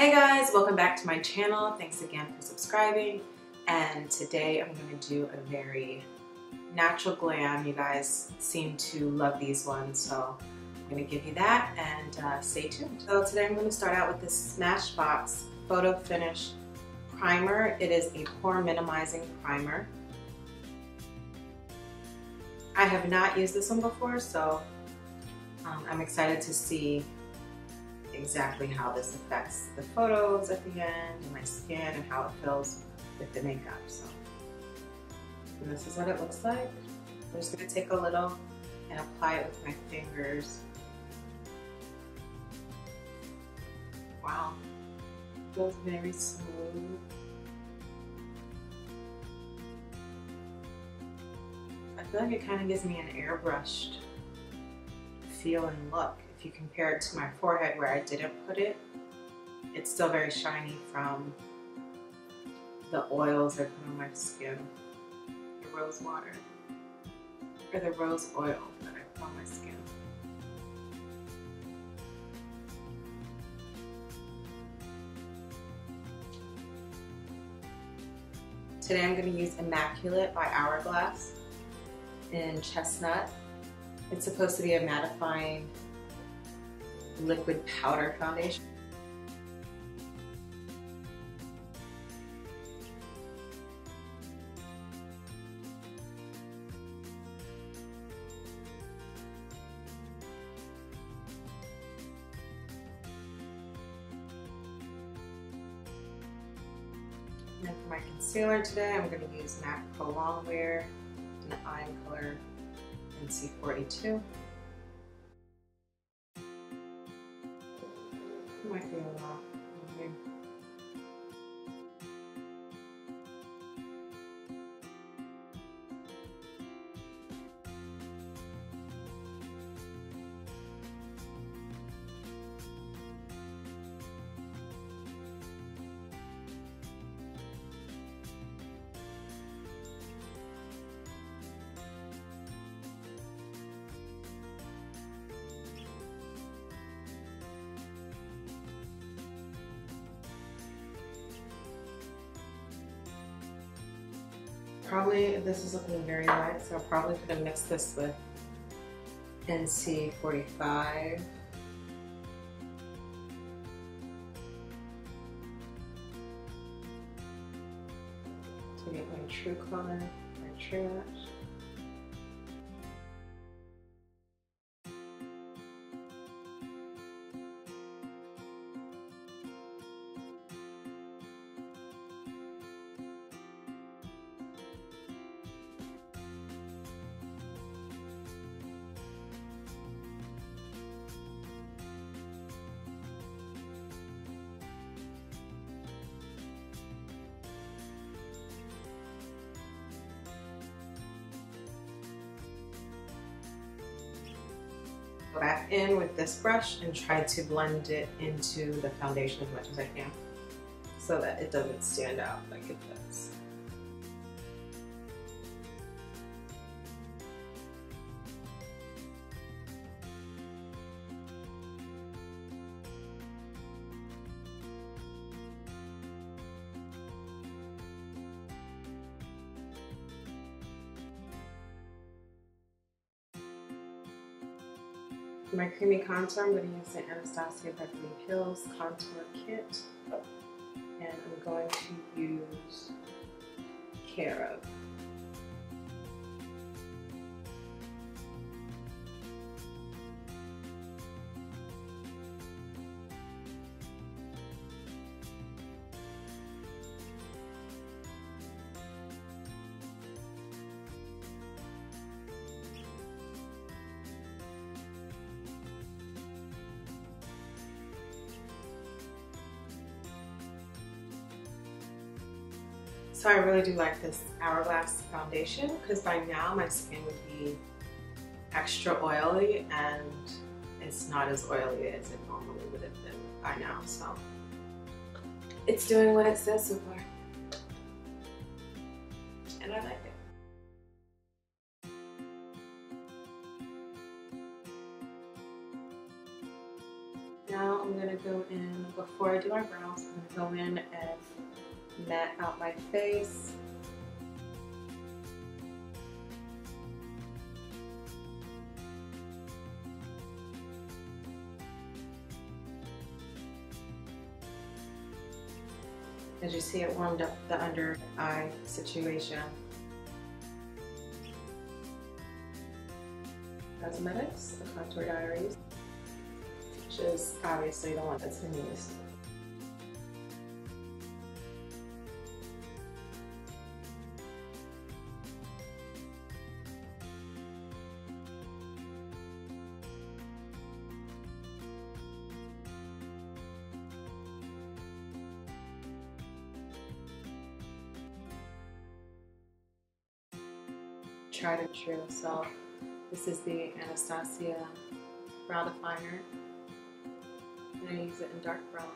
Hey guys, welcome back to my channel. Thanks again for subscribing. And today I'm going to do a very natural glam. You guys seem to love these ones, so I'm going to give you that and stay tuned. So today I'm going to start out with this Smashbox Photo Finish Primer. It is a pore minimizing primer. I have not used this one before, so I'm excited to see exactly how this affects the photos at the end and my skin and how it feels with the makeup. So and this is what it looks like. I'm just going to take a little and apply it with my fingers. Wow, it feels very smooth. I feel like it kind of gives me an airbrushed feel and look. If you compare it to my forehead where I didn't put it, it's still very shiny from the oils I put on my skin. The rose water, or the rose oil that I put on my skin. Today I'm going to use Immaculate by Hourglass in Chestnut. It's supposed to be a mattifying liquid powder foundation. And then for my concealer today, I'm going to use MAC Pro Longwear in the Eye Color NC42. Might be a lot. Okay. Probably, this is looking very light, so I probably could have mixed this with NC45. To get my true color, my true match. Go back in with this brush and try to blend it into the foundation as much as I can so that it doesn't stand out like it does. For my creamy contour, I'm going to use the Anastasia Beverly Hills Contour Kit, and I'm going to use Care of. So I really do like this Hourglass foundation because by now my skin would be extra oily and it's not as oily as it normally would have been by now. So it's doing what it says so far. And I like it. Now I'm I'm gonna go in, before I do my brows, I'm gonna go in and matte out my face. As you see, it warmed up the under eye situation. Cosmetics, the Contour Diaries, which is obviously the one that's been used. Tried and true. So this is the Anastasia brow definer, and I use it in dark brown.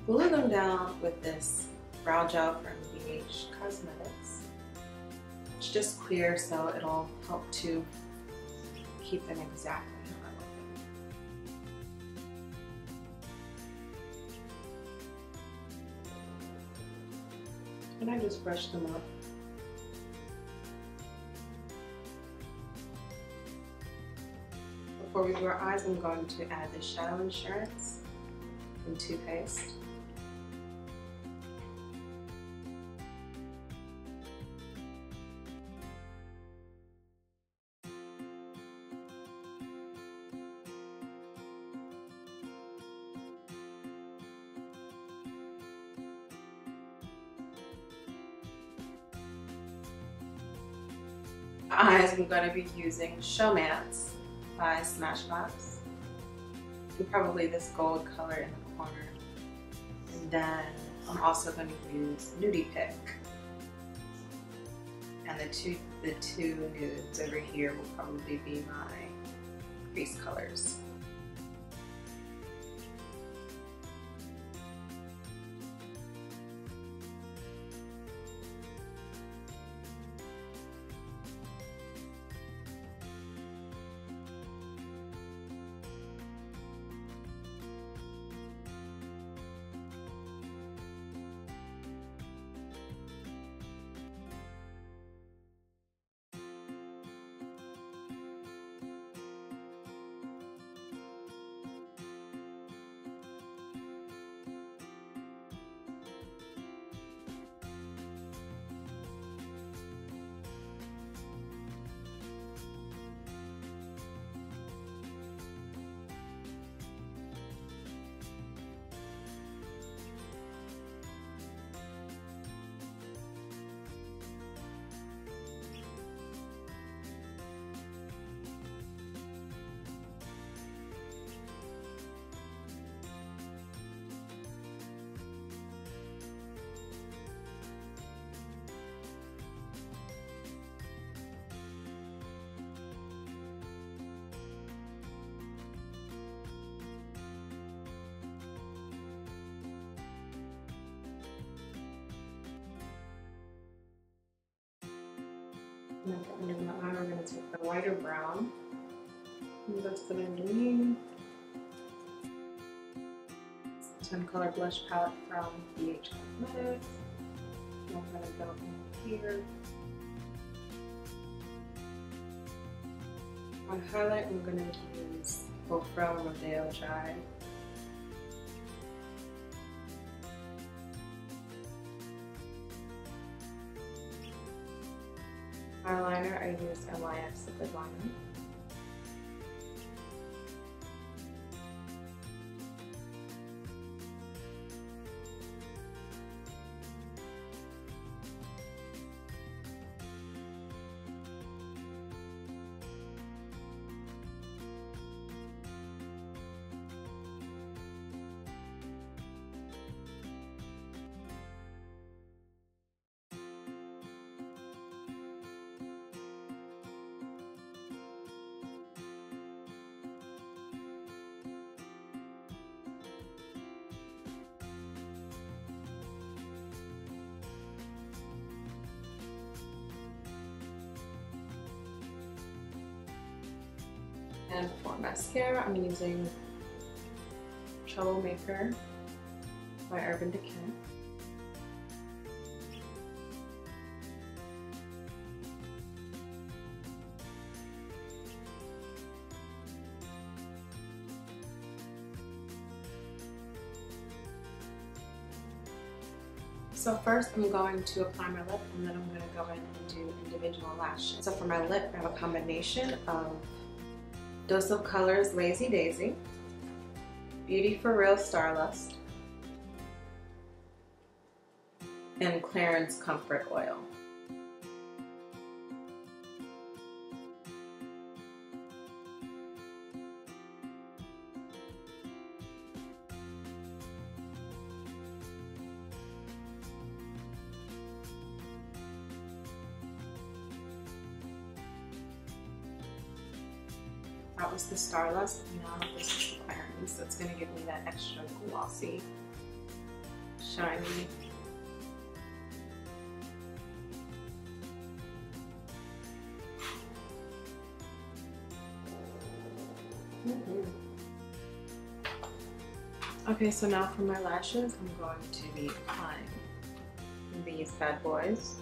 Glue them down with this brow gel from BH Cosmetics. It's just clear, so it'll help to keep them exactly how I want them. And I just brush them up. Before we do our eyes, I'm going to add the Shadow Insurance from TooFaced. Eyes, I'm going to be using Showmance by Smashbox, and probably this gold color in the corner. And then I'm also going to use Nudie Pick, and the two nudes over here will probably be my crease colors. And under my eye, we're going to take the lighter brown and go to the underneath. 10 color blush palette from BH Cosmetics. I'm going to go in here. On highlight, I'm going to use Ofra Rodeo Dry. Eyeliner, I use NYX Liquid Liner. And for mascara, I'm using Troublemaker by Urban Decay. So first I'm going to apply my lip, and then I'm going to go in and do individual lashes. So for my lip, I have a combination of Dose of Colors Lazy Daisy, Beauty for Real Starlust, and Clarins Comfort Oil. That was the Starlust, and now this is the Clarins. That's going to give me that extra glossy, shiny. Okay, so now for my lashes, I'm going to be applying these bad boys.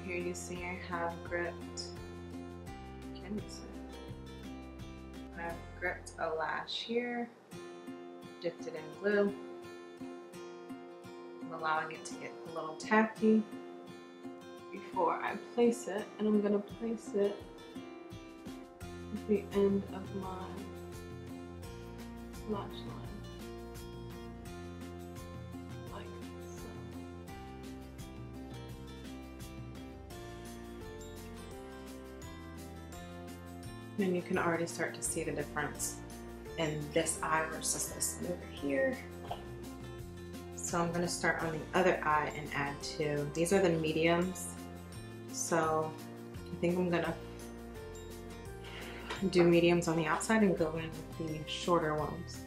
Here you see I have gripped, can you see? I have gripped a lash here, dipped it in glue. I'm allowing it to get a little tacky before I place it, and I'm going to place it at the end of my lash line. And you can already start to see the difference in this eye versus this one over here. So I'm going to start on the other eye and add two. These are the mediums. So I think I'm going to do mediums on the outside and go in with the shorter ones.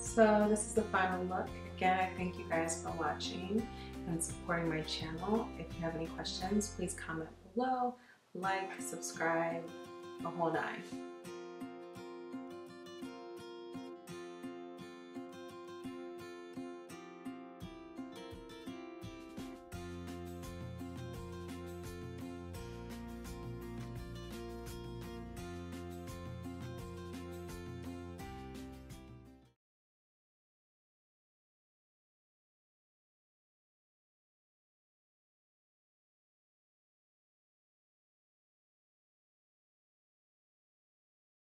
So this is the final look. Again, I thank you guys for watching and supporting my channel. If you have any questions, please comment below, like, subscribe, the whole nine.